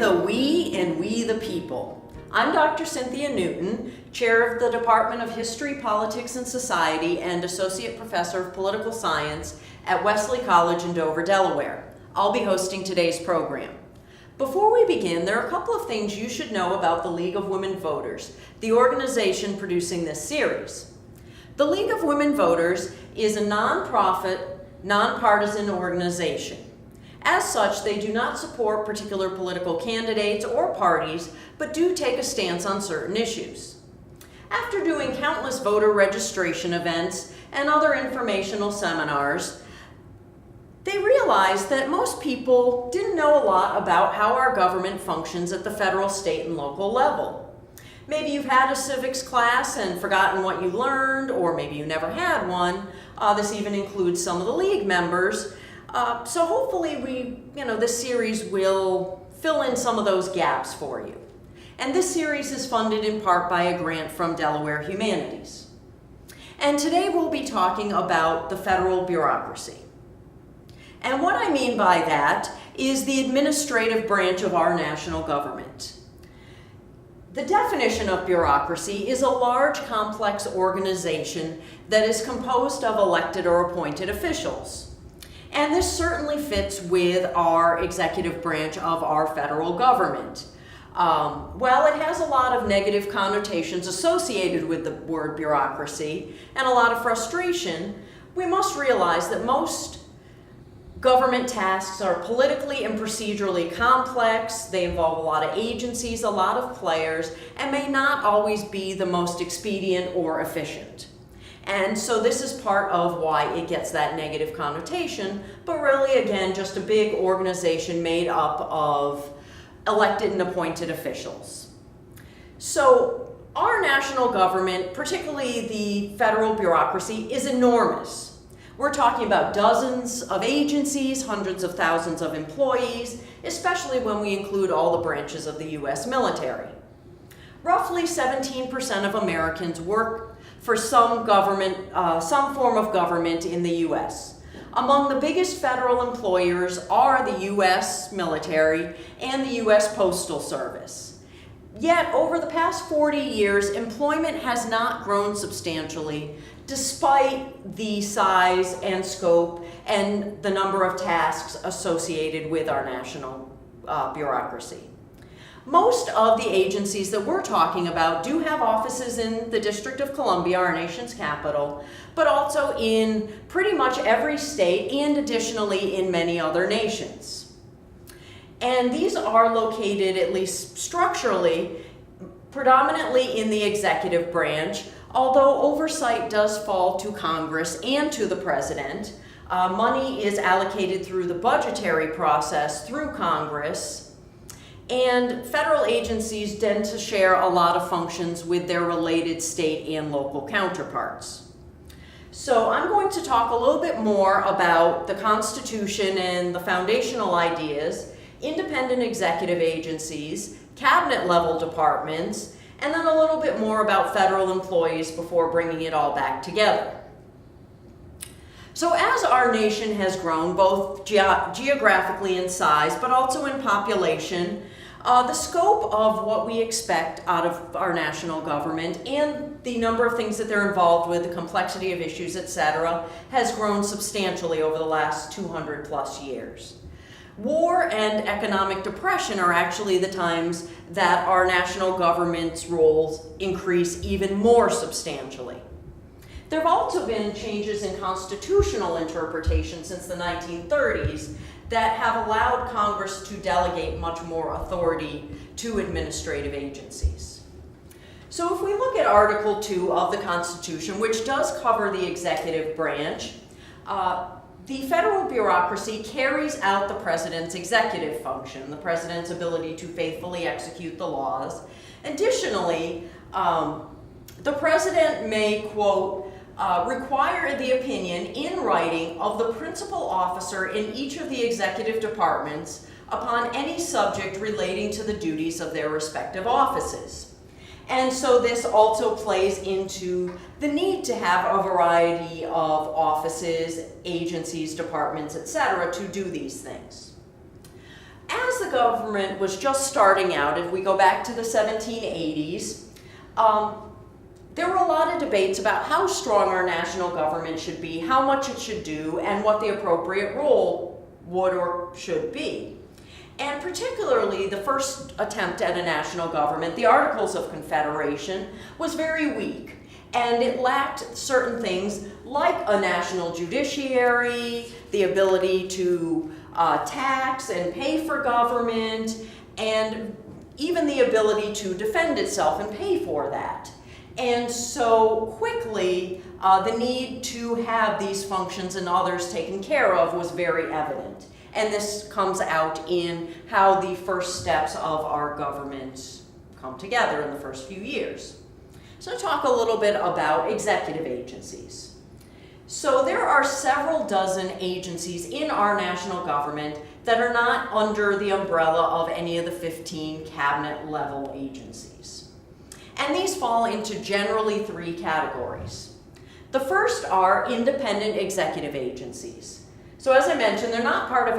the we and we the people. I'm Dr. Cynthia Newton, Chair of the Department of History, Politics, and Society and Associate Professor of Political Science at Wesley College in Dover, Delaware. I'll be hosting today's program. Before we begin, there are a couple of things you should know about the League of Women Voters, the organization producing this series. The League of Women Voters is a nonprofit, nonpartisan organization. As such, they do not support particular political candidates or parties, but do take a stance on certain issues. After doing countless voter registration events and other informational seminars, they realized that most people didn't know a lot about how our government functions at the federal, state, and local level. Maybe you've had a civics class and forgotten what you learned, or maybe you never had one. This even includes some of the League members. So hopefully this series will fill in some of those gaps for you. And this series is funded in part by a grant from Delaware Humanities. And today we'll be talking about the federal bureaucracy. And what I mean by that is the administrative branch of our national government. The definition of bureaucracy is a large, complex organization that is composed of elected or appointed officials. And this certainly fits with our executive branch of our federal government. While it has a lot of negative connotations associated with the word bureaucracy and a lot of frustration, we must realize that most government tasks are politically and procedurally complex. They involve a lot of agencies, a lot of players, and may not always be the most expedient or efficient. And so this is part of why it gets that negative connotation, but really, again, just a big organization made up of elected and appointed officials. So our national government, particularly the federal bureaucracy, is enormous. We're talking about dozens of agencies, hundreds of thousands of employees, especially when we include all the branches of the U.S. military. Roughly 17% of Americans work for some form of government in the U.S. Among the biggest federal employers are the U.S. military and the U.S. Postal Service. Yet, over the past 40 years, employment has not grown substantially, despite the size and scope and the number of tasks associated with our national bureaucracy. Most of the agencies that we're talking about do have offices in the District of Columbia, our nation's capital, but also in pretty much every state and additionally in many other nations. And these are located, at least structurally, predominantly in the executive branch, although oversight does fall to Congress and to the President. Money is allocated through the budgetary process through Congress. And federal agencies tend to share a lot of functions with their related state and local counterparts. So I'm going to talk a little bit more about the Constitution and the foundational ideas, independent executive agencies, cabinet-level departments, and then a little bit more about federal employees before bringing it all back together. So as our nation has grown, both geographically in size, but also in population, the scope of what we expect out of our national government and the number of things that they're involved with, the complexity of issues, etc., has grown substantially over the last 200 plus years. War and economic depression are actually the times that our national government's roles increase even more substantially. There have also been changes in constitutional interpretation since the 1930s that have allowed Congress to delegate much more authority to administrative agencies. So if we look at Article 2 of the Constitution, which does cover the executive branch, the federal bureaucracy carries out the president's executive function, the president's ability to faithfully execute the laws. Additionally, the president may, quote, require the opinion in writing of the principal officer in each of the executive departments upon any subject relating to the duties of their respective offices. And so this also plays into the need to have a variety of offices, agencies, departments, etc. to do these things. As the the government was just starting out, if we go back to the 1780s, there were a lot of debates about how strong our national government should be, how much it should do, and what the appropriate role would or should be. And particularly the first attempt at a national government, the Articles of Confederation, was very weak. And it lacked certain things like a national judiciary, the ability to tax and pay for government, and even the ability to defend itself and pay for that. And so quickly, the need to have these functions and others taken care of was very evident. And this comes out in how the first steps of our government come together in the first few years. So I'll talk a little bit about executive agencies. So there are several dozen agencies in our national government that are not under the umbrella of any of the 15 cabinet level agencies. And these fall into generally three categories. The first are independent executive agencies. So as I mentioned, they're not part of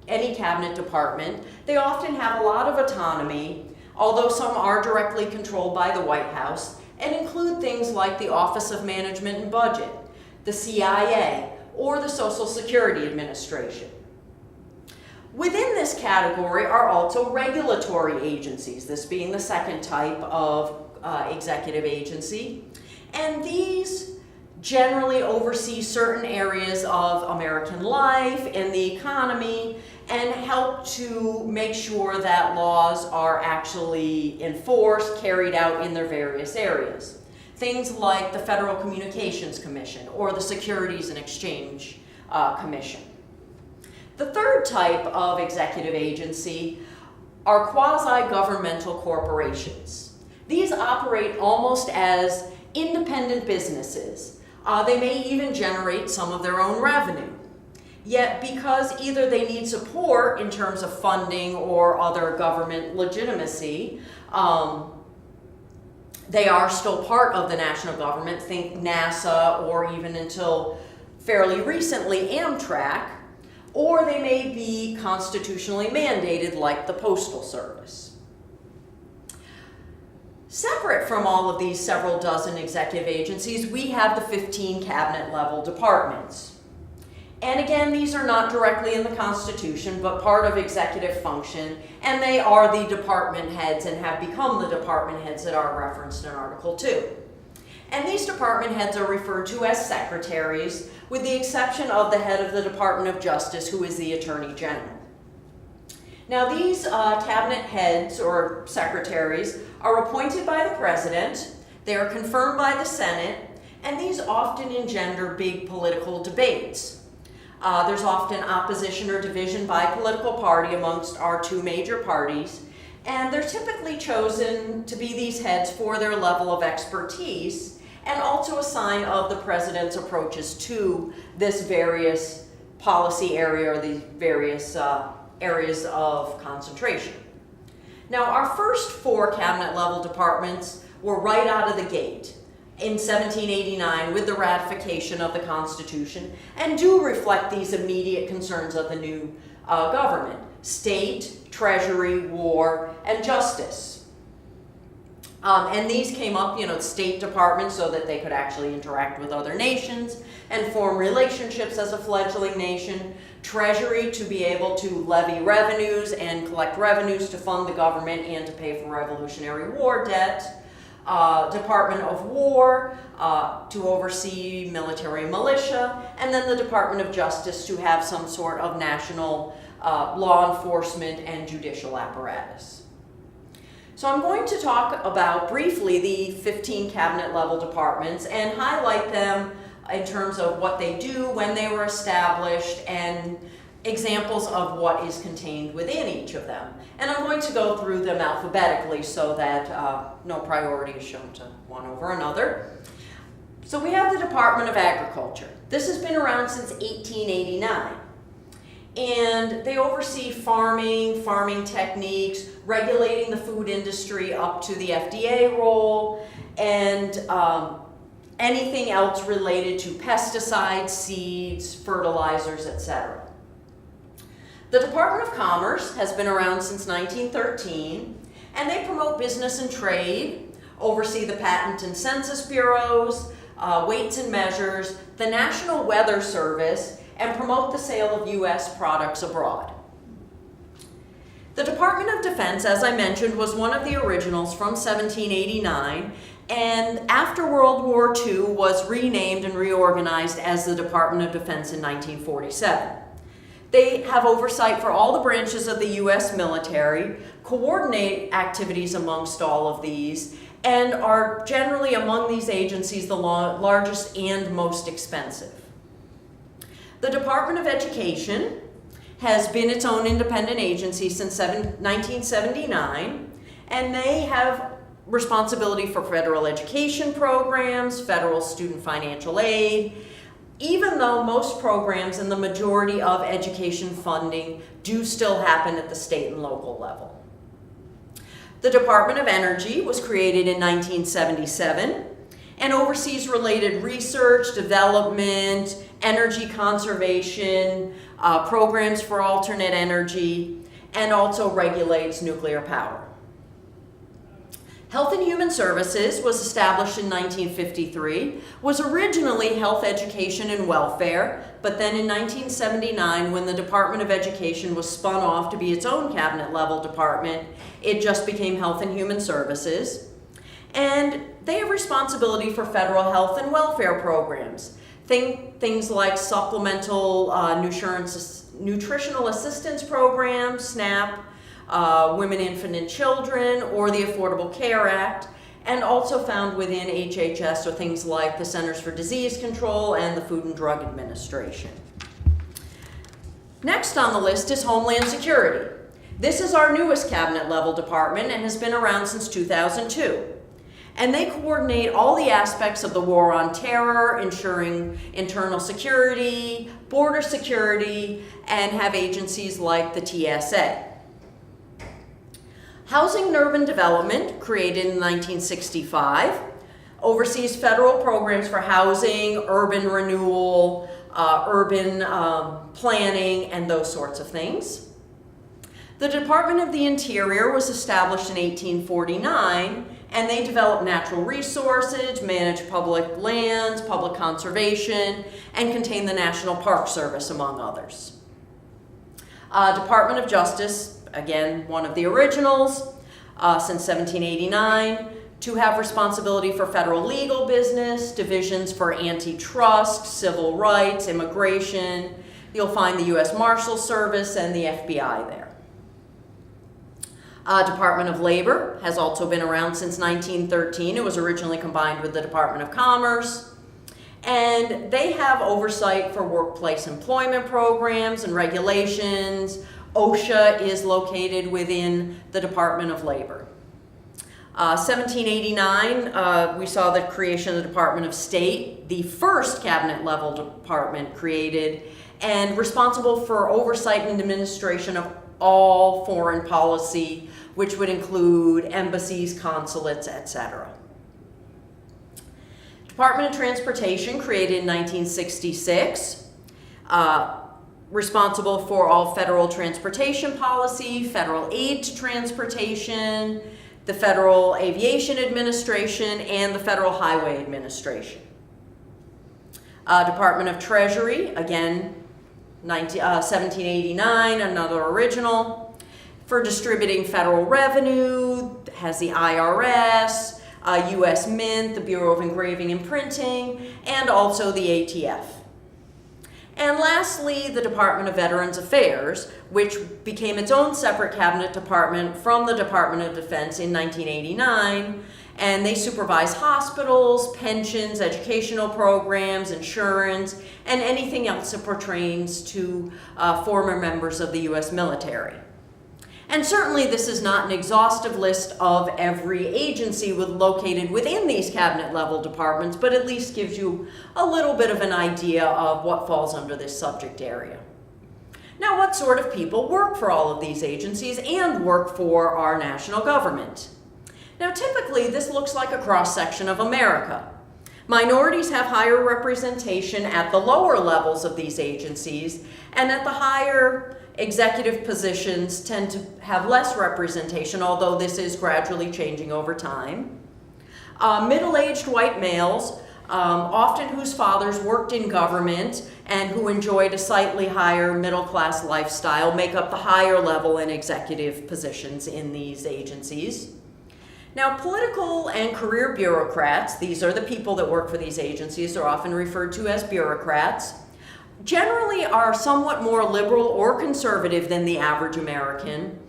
any cabinet department. They often have a lot of autonomy, although some are directly controlled by the White House, and include things like the Office of Management and Budget, the CIA, or the Social Security Administration. Within this category are also regulatory agencies, this being the second type of executive agency, and these generally oversee certain areas of American life and the economy and help to make sure that laws are actually enforced, carried out in their various areas. Things like the Federal Communications Commission or the Securities and Exchange Commission. The third type of executive agency are quasi-governmental corporations. These operate almost as independent businesses. They may even generate some of their own revenue. Yet because either they need support in terms of funding or other government legitimacy, they are still part of the national government, think NASA or even until fairly recently Amtrak, or they may be constitutionally mandated like the Postal Service. Separate from all of these several dozen executive agencies, we have the 15 cabinet level departments. And again, these are not directly in the Constitution, but part of executive function, and they are the department heads and have become the department heads that are referenced in Article 2. And these department heads are referred to as secretaries, with the exception of the head of the Department of Justice, who is the Attorney General. Now these cabinet heads or secretaries are appointed by the President, they are confirmed by the Senate, and these often engender big political debates. There's often opposition or division by political party amongst our two major parties, and they're typically chosen to be these heads for their level of expertise and also a sign of the President's approaches to this various policy area or the various areas of concentration. Now, our first four cabinet level departments were right out of the gate in 1789 with the ratification of the Constitution and do reflect these immediate concerns of the new government: state, treasury, war, and justice. And these came up, State Department so that they could actually interact with other nations and form relationships as a fledgling nation. Treasury to be able to levy revenues and collect revenues to fund the government and to pay for Revolutionary War debt. Department of War to oversee military and militia, and then the Department of Justice to have some sort of national law enforcement and judicial apparatus. So I'm going to talk about briefly the 15 cabinet level departments and highlight them in terms of what they do, when they were established, and examples of what is contained within each of them. And I'm going to go through them alphabetically so that no priority is shown to one over another. So we have the Department of Agriculture. This has been around since 1889. And they oversee farming techniques, regulating the food industry up to the FDA role, and anything else related to pesticides, seeds, fertilizers, etc. The Department of Commerce has been around since 1913, and they promote business and trade, oversee the Patent and Census Bureaus, weights and measures, the National Weather Service, and promote the sale of U.S. products abroad. The Department of Defense, as I mentioned, was one of the originals from 1789, and after World War II was renamed and reorganized as the Department of Defense in 1947. They have oversight for all the branches of the U.S. military, coordinate activities amongst all of these, and are generally among these agencies the largest and most expensive. The Department of Education has been its own independent agency since 1979, and they have responsibility for federal education programs, federal student financial aid, even though most programs and the majority of education funding do still happen at the state and local level. The Department of Energy was created in 1977 and oversees related research, development, energy conservation, programs for alternate energy, and also regulates nuclear power. Health and Human Services was established in 1953, was originally Health, Education, and Welfare, but then in 1979, when the Department of Education was spun off to be its own cabinet-level department, it just became Health and Human Services. And they have responsibility for federal health and welfare programs. Things like supplemental nutritional assistance programs, SNAP, Women, Infant, and Children, or the Affordable Care Act, and also found within HHS are things like the Centers for Disease Control and the Food and Drug Administration. Next on the list is Homeland Security. This is our newest cabinet-level department and has been around since 2002. And they coordinate all the aspects of the war on terror, ensuring internal security, border security, and have agencies like the TSA. Housing and Urban Development, created in 1965, oversees federal programs for housing, urban renewal, urban planning, and those sorts of things. The Department of the Interior was established in 1849, and they develop natural resources, manage public lands, public conservation, and contain the National Park Service, among others. Department of Justice, again, one of the originals, since 1789, to have responsibility for federal legal business, divisions for antitrust, civil rights, immigration. You'll find the U.S. Marshal Service and the FBI there. Department of Labor has also been around since 1913. It was originally combined with the Department of Commerce. And they have oversight for workplace employment programs and regulations. OSHA is located within the Department of Labor. 1789, we saw the creation of the Department of State, the first cabinet-level department created, and responsible for oversight and administration of all foreign policy, which would include embassies, consulates, etc. Department of Transportation, created in 1966, responsible for all federal transportation policy, federal aid to transportation, the Federal Aviation Administration, and the Federal Highway Administration. Department of Treasury, again, 1789, another original, for distributing federal revenue, has the IRS, U.S. Mint, the Bureau of Engraving and Printing, and also the ATF. And lastly, the Department of Veterans Affairs, which became its own separate cabinet department from the Department of Defense in 1989, and they supervise hospitals, pensions, educational programs, insurance, and anything else that pertains to former members of the U.S. military. And certainly this is not an exhaustive list of every agency located within these cabinet-level departments, but at least gives you a little bit of an idea of what falls under this subject area. Now, what sort of people work for all of these agencies and work for our national government? Now, typically this looks like a cross-section of America. Minorities have higher representation at the lower levels of these agencies, and at the higher executive positions tend to have less representation, although this is gradually changing over time. Middle-aged white males, often whose fathers worked in government and who enjoyed a slightly higher middle-class lifestyle, make up the higher level and executive positions in these agencies. Now, political and career bureaucrats, these are the people that work for these agencies, are often referred to as bureaucrats, generally are somewhat more liberal or conservative than the average American,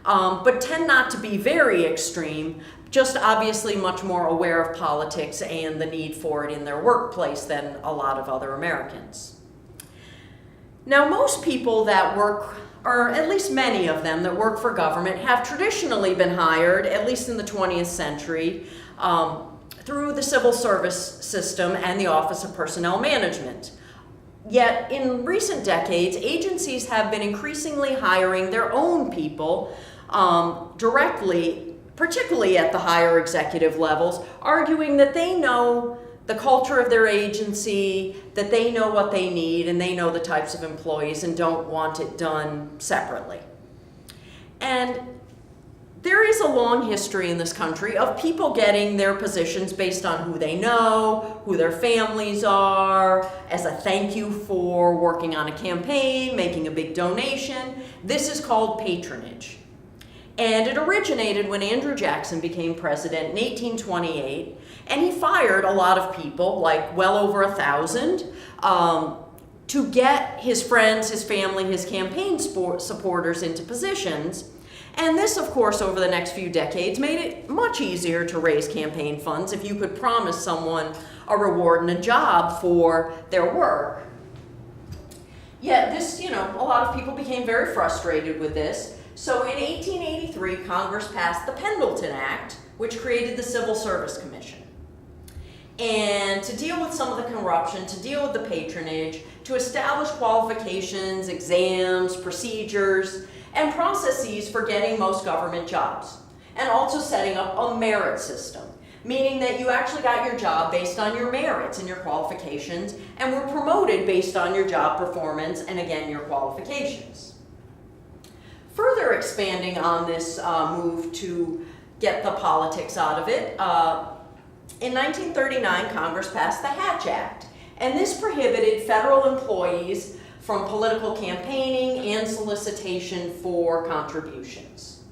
but tend not to be very extreme, just obviously much more aware of politics and the need for it in their workplace than a lot of other Americans. Now, most people that work, or at least many of them that work for government, have traditionally been hired, at least in the 20th century, through the civil service system and the Office of Personnel Management. Yet, in recent decades, agencies have been increasingly hiring their own people directly, particularly at the higher executive levels, arguing that they know the culture of their agency, that they know what they need, and they know the types of employees and don't want it done separately. And there is a long history in this country of people getting their positions based on who they know, who their families are, as a thank you for working on a campaign, making a big donation. This is called patronage. And it originated when Andrew Jackson became president in 1828, and he fired a lot of people, like well over 1,000, to get his friends, his family, his campaign supporters into positions. And this, of course, over the next few decades made it much easier to raise campaign funds if you could promise someone a reward and a job for their work. Yet this, a lot of people became very frustrated with this. So in 1883, Congress passed the Pendleton Act, which created the Civil Service Commission. And to deal with some of the corruption, to deal with the patronage, to establish qualifications, exams, procedures, and processes for getting most government jobs. And also setting up a merit system, meaning that you actually got your job based on your merits and your qualifications, and were promoted based on your job performance and, again, your qualifications. Further expanding on this move to get the politics out of it, in 1939, Congress passed the Hatch Act, and this prohibited federal employees from political campaigning and solicitation for contributions,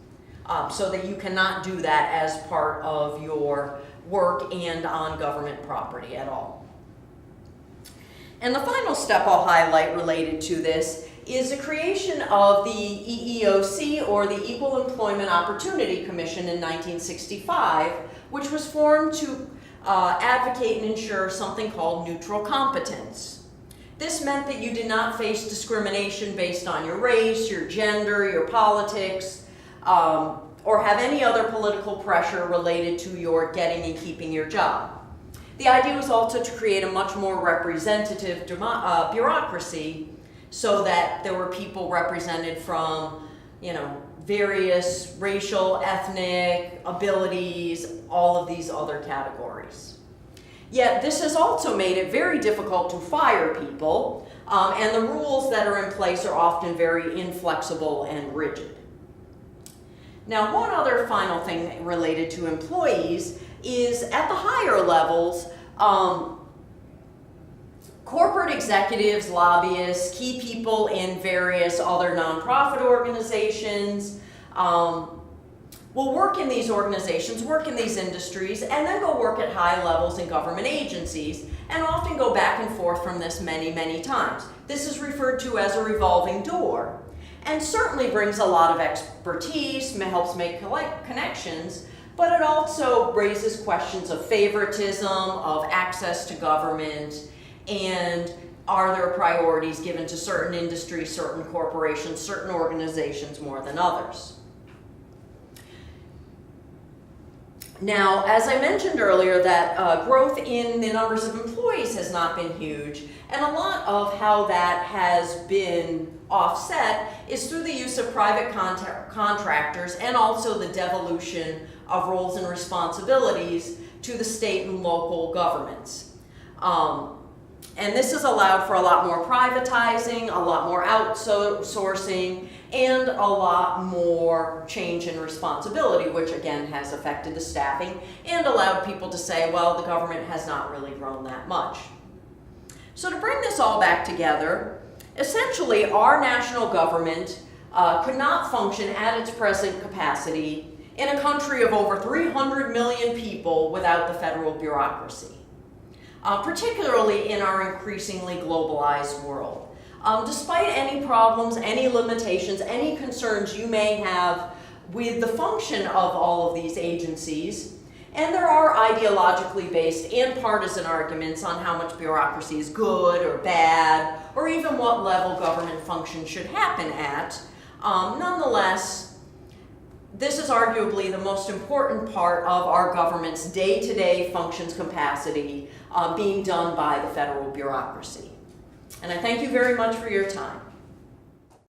so that you cannot do that as part of your work and on government property at all. And the final step I'll highlight related to this is the creation of the EEOC, or the Equal Employment Opportunity Commission, in 1965, which was formed to advocate and ensure something called neutral competence. This meant that you did not face discrimination based on your race, your gender, your politics, or have any other political pressure related to your getting and keeping your job. The idea was also to create a much more representative bureaucracy, so that there were people represented from, various racial, ethnic, abilities, all of these other categories. Yet this has also made it very difficult to fire people, and the rules that are in place are often very inflexible and rigid. Now, one other final thing related to employees is at the higher levels, corporate executives, lobbyists, key people in various other nonprofit organizations will work in these organizations, work in these industries, and then go work at high levels in government agencies, and often go back and forth from this many, many times. This is referred to as a revolving door, and certainly brings a lot of expertise, helps make connections, but it also raises questions of favoritism, of access to government, and are there priorities given to certain industries, certain corporations, certain organizations more than others? Now, as I mentioned earlier, that growth in the numbers of employees has not been huge, and a lot of how that has been offset is through the use of private contractors, and also the devolution of roles and responsibilities to the state and local governments. And this has allowed for a lot more privatizing, a lot more outsourcing, and a lot more change in responsibility, which again has affected the staffing and allowed people to say, well, the government has not really grown that much. So to bring this all back together, essentially our national government could not function at its present capacity in a country of over 300 million people without the federal bureaucracy. Particularly in our increasingly globalized world. Despite any problems, any limitations, any concerns you may have with the function of all of these agencies, and there are ideologically based and partisan arguments on how much bureaucracy is good or bad, or even what level government function should happen at, nonetheless, this is arguably the most important part of our government's day-to-day functions capacity being done by the federal bureaucracy. And I thank you very much for your time.